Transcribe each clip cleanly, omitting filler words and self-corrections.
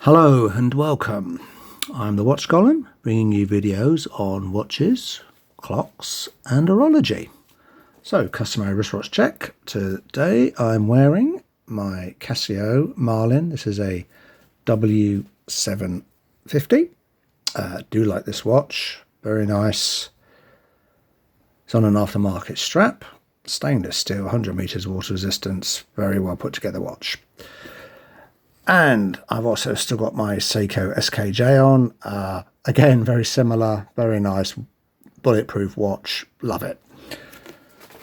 Hello and welcome. I'm the Watch Golem, bringing you videos on watches, clocks and horology. So, customary wristwatch check. Today I'm wearing my Casio Marlin. This is a W750. Do like this watch, very nice. It's on an aftermarket strap, stainless steel, 100 meters water resistance, very well put together watch. And I've also still got my Seiko SKJ on. Again, very similar, very nice, bulletproof watch. Love it.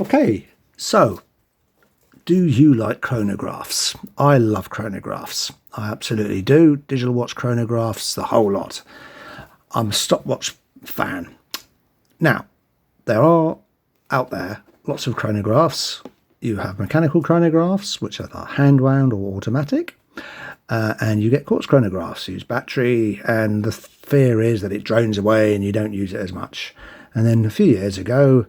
Okay, so do you like chronographs? I love chronographs. I absolutely do. Digital watch chronographs, the whole lot. I'm a stopwatch fan. Now, there are out there lots of chronographs. You have mechanical chronographs, which are hand wound or automatic. And you get quartz chronographs, use battery, and the fear is that it drones away and you don't use it as much. And then a few years ago,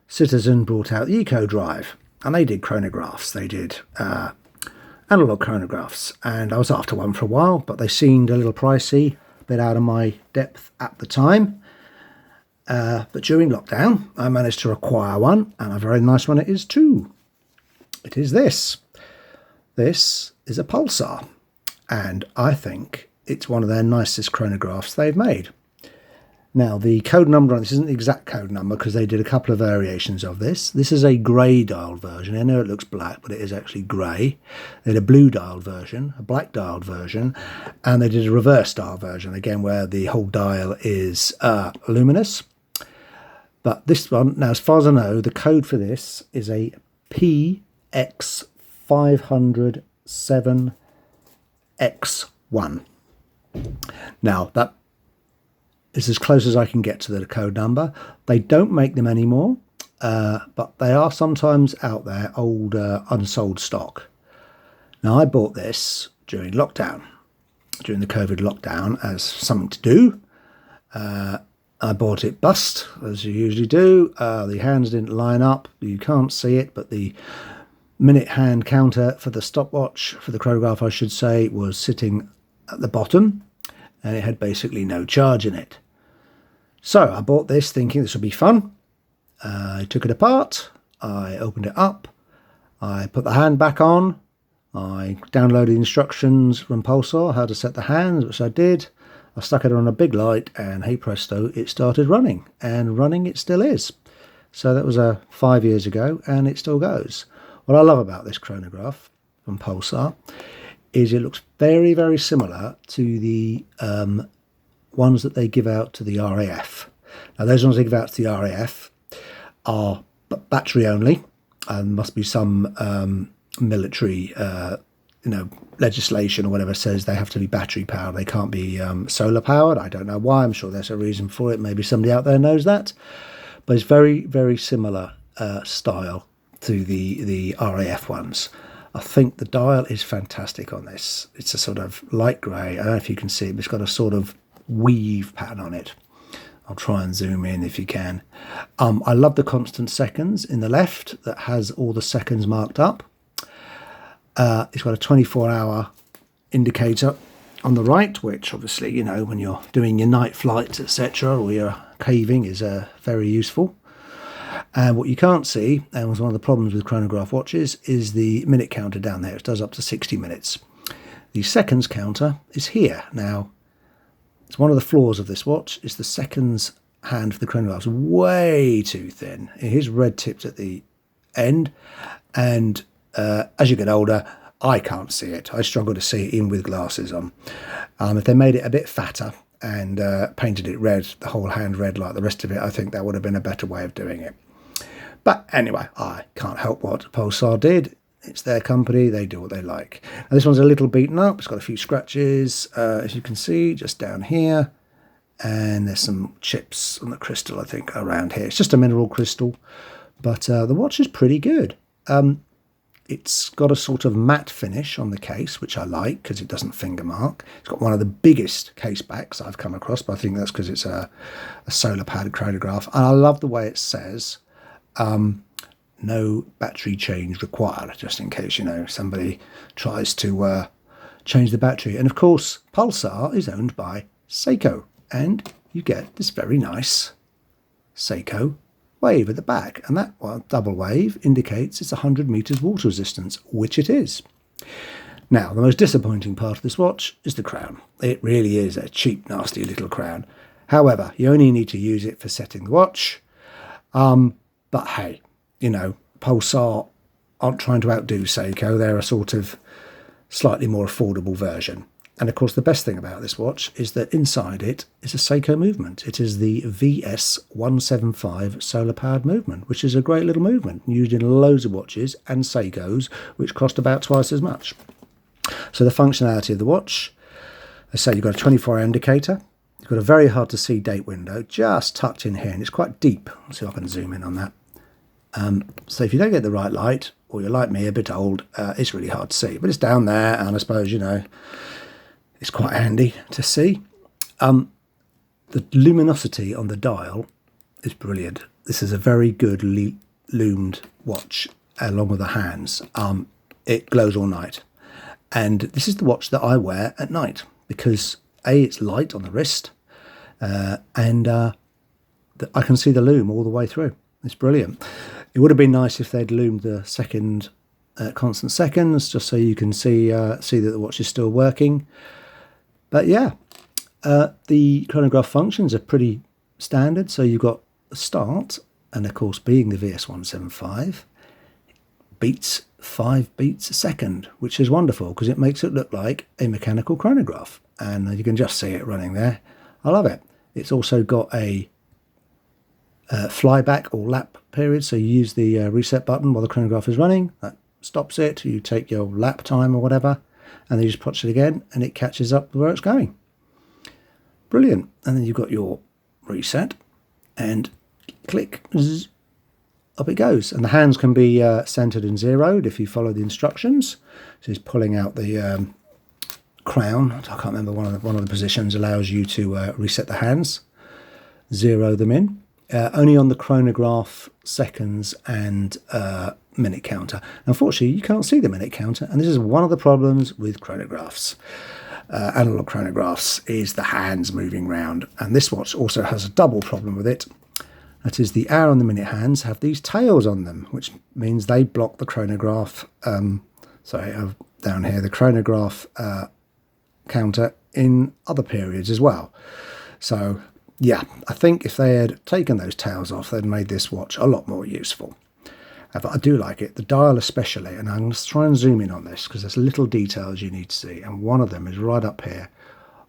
Citizen brought out the Eco Drive, and they did chronographs. They did analog chronographs, and I was after one for a while, but they seemed a little pricey, a bit out of my depth at the time. But during lockdown, I managed to acquire one, and a very nice one it is too. It is this. This is a Pulsar, and I think it's one of their nicest chronographs they've made. Now, the code number on this isn't the exact code number because they did a couple of variations of this. This is a grey dialed version. I know it looks black, but it is actually grey. They did a blue dialed version, a black dialed version, and they did a reverse dial version, again, where the whole dial is luminous. But this one, now, as far as I know, the code for this is a PX5007X1. Now, that is as close as I can get to the code number. They don't make them anymore, but they are sometimes out there, old unsold stock. Now, I bought this during lockdown, during the COVID lockdown, as something to do. I bought it bust, as you usually do. The hands didn't line up. You can't see it, but the minute hand counter for the stopwatch, for the chronograph I should say, was sitting at the bottom, and it had basically no charge in it. So I bought this thinking this would be fun. I took it apart, I opened it up, I put the hand back on, I downloaded instructions from Pulsar how to set the hands, which I did. I stuck it on a big light, and hey presto, it started running, and running it still is. So that was 5 years ago, and it still goes. What I love about this chronograph from Pulsar is it looks very, very similar to the ones that they give out to the RAF. Now, those ones they give out to the RAF are battery only, and must be some military legislation or whatever says they have to be battery powered. They can't be solar powered. I don't know why. I'm sure there's a reason for it. Maybe somebody out there knows that. But it's very, very similar style to the RAF ones. I think the dial is fantastic on this. It's a sort of light grey. I don't know if you can see it, but it's got a sort of weave pattern on it. I'll try and zoom in if you can. I love the constant seconds in the left that has all the seconds marked up. It's got a 24-hour indicator on the right, which obviously, when you're doing your night flights, etc., or you're caving, is very useful. And what you can't see, and was one of the problems with chronograph watches, is the minute counter down there. It does up to 60 minutes. The seconds counter is here. Now, it's one of the flaws of this watch, is the seconds hand for the chronograph is way too thin. It is red tipped at the end, and as you get older, I can't see it. I struggle to see it even with glasses on. If they made it a bit fatter and painted it red, the whole hand red like the rest of it, I think that would have been a better way of doing it. But anyway, I can't help what Pulsar did. It's their company. They do what they like. Now, this one's a little beaten up. It's got a few scratches, as you can see, just down here. And there's some chips on the crystal, I think, around here. It's just a mineral crystal. But the watch is pretty good. It's got a sort of matte finish on the case, which I like because it doesn't finger mark. It's got one of the biggest case backs I've come across, but I think that's because it's a solar powered chronograph. And I love the way it says no battery change required, just in case, somebody tries to change the battery. And of course, Pulsar is owned by Seiko, and you get this very nice Seiko wave at the back, and that double wave indicates it's 100 meters water resistance, which it is. Now, the most disappointing part of this watch is the crown. It really is a cheap, nasty little crown. However, you only need to use it for setting the watch. But hey, you know, Pulsar aren't trying to outdo Seiko. They're a sort of slightly more affordable version. And of course, the best thing about this watch is that inside it is a Seiko movement. It is the VS175 solar-powered movement, which is a great little movement used in loads of watches and Seikos, which cost about twice as much. So the functionality of the watch, I say you've got a 24-hour indicator. You've got a very hard to see date window just tucked in here, and it's quite deep. Let's see if I can zoom in on that. So if you don't get the right light, or you're like me, a bit old, it's really hard to see. But it's down there, and I suppose, you know, it's quite handy to see. The luminosity on the dial is brilliant. This is a very good loomed watch, along with the hands. It glows all night. And this is the watch that I wear at night, because A, it's light on the wrist, and I can see the loom all the way through. It's brilliant. It would have been nice if they'd loomed the second constant seconds, just so you can see that the watch is still working. But yeah, the chronograph functions are pretty standard. So you've got the start, and of course, being the VS175, beats 5 beats a second, which is wonderful because it makes it look like a mechanical chronograph, and you can just see it running there. I love it. It's also got a flyback or lap period, so you use the reset button while the chronograph is running. That stops it. You take your lap time or whatever, and then you just push it again, and it catches up where it's going. Brilliant. And then you've got your reset, and click, zzz, up it goes. And the hands can be centered and zeroed if you follow the instructions. So it's pulling out the crown. I can't remember, one of the positions allows you to reset the hands, zero them in. Only on the chronograph seconds and minute counter. Unfortunately, you can't see the minute counter, and this is one of the problems with chronographs. Analog chronographs is the hands moving round, and this watch also has a double problem with it. That is, the hour and the minute hands have these tails on them, which means they block the chronograph. Down here, the chronograph counter in other periods as well. So yeah, I think if they had taken those tails off, they'd made this watch a lot more useful. But I do like it, the dial especially, and I'm going to try and zoom in on this because there's little details you need to see, and one of them is right up here.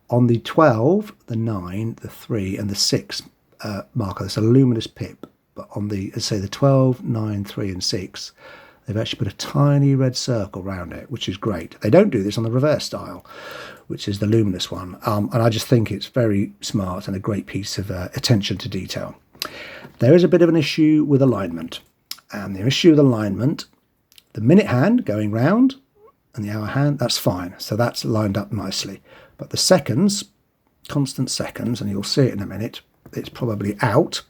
On the 12, the 9, the 3 and the 6 marker, there's a luminous pip, but on the, let's say, the 12, 9, 3 and 6, they've actually put a tiny red circle around it, which is great. They don't do this on the reverse dial, which is the luminous one, and I just think it's very smart and a great piece of attention to detail. There is a bit of an issue with alignment, and the issue with alignment, the minute hand going round and the hour hand, that's fine, so that's lined up nicely. But the seconds, constant seconds, and you'll see it in a minute, it's probably out,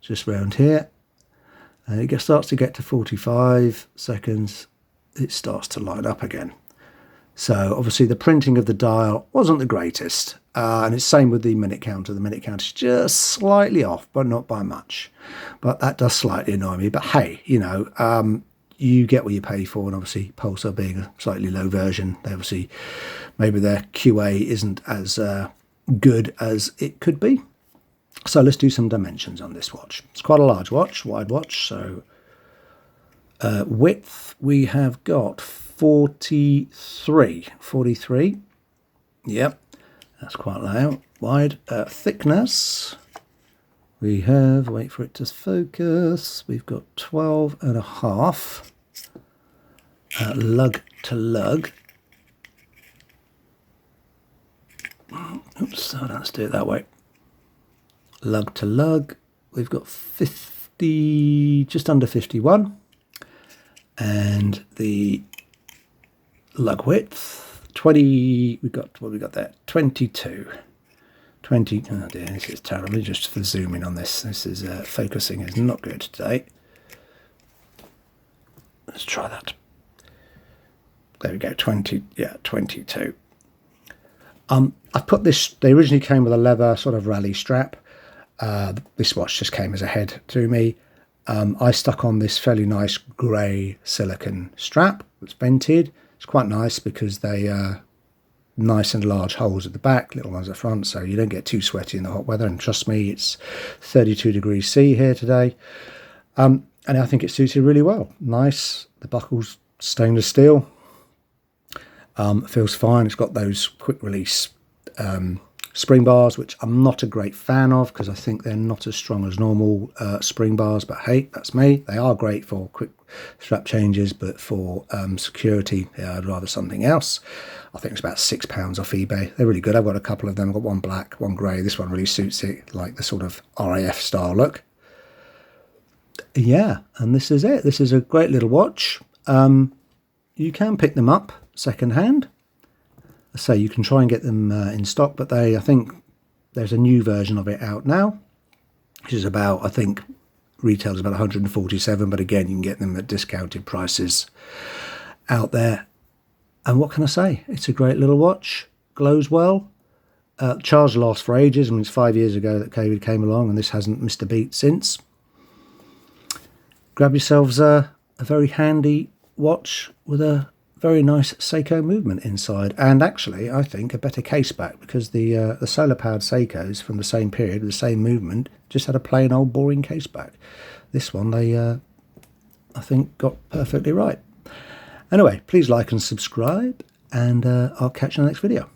just round here, and it starts to get to 45 seconds, it starts to line up again. So obviously the printing of the dial wasn't the greatest, and it's same with the minute counter. The minute counter is just slightly off, but not by much. But that does slightly annoy me. But hey, you know, you get what you pay for, and obviously Pulsar being a slightly low version, they obviously maybe their QA isn't as good as it could be. So let's do some dimensions on this watch. It's quite a large watch, wide watch. So width, we have got 43. Yep, that's quite loud. Wide. Thickness, we have, wait for it to focus, we've got 12.5. Lug to lug. Oops, hold on, let's do it that way. Lug to lug, we've got 50, just under 51. And the lug width, 20, we got, what we got there, 22. 20, oh dear, this is terrible, just for zooming on this. This is, focusing is not good today. Let's try that. There we go, 20, yeah, 22. I've put this, they originally came with a leather sort of rally strap. This watch just came as a head to me. I stuck on this fairly nice grey silicone strap that's vented. It's quite nice because they are nice and large holes at the back, little ones at the front, so you don't get too sweaty in the hot weather. And trust me, it's 32 degrees C here today. And I think it suits you really well. Nice, the buckle's stainless steel. Feels fine. It's got those quick release spring bars, which I'm not a great fan of because I think they're not as strong as normal spring bars, but hey, that's me. They are great for quick strap changes, but for security, yeah, I'd rather something else. I think it's about £6 off eBay. They're really good. I've got a couple of them. I've got one black, one grey. This one really suits it, like the sort of RAF style look. Yeah, and this is it. This is a great little watch. You can pick them up second hand. So you can try and get them in stock, but I think there's a new version of it out now, which is about, I think retails about 147, but again, you can get them at discounted prices out there. And what can I say? It's a great little watch, glows well. Charge lasts for ages. I mean, it's 5 years ago that COVID came along, and this hasn't missed a beat since. Grab yourselves a very handy watch with a very nice Seiko movement inside, and actually I think a better case back, because the solar powered Seikos from the same period with the same movement just had a plain old boring case back. This one they I think got perfectly right. Anyway, please like and subscribe, and I'll catch you in the next video.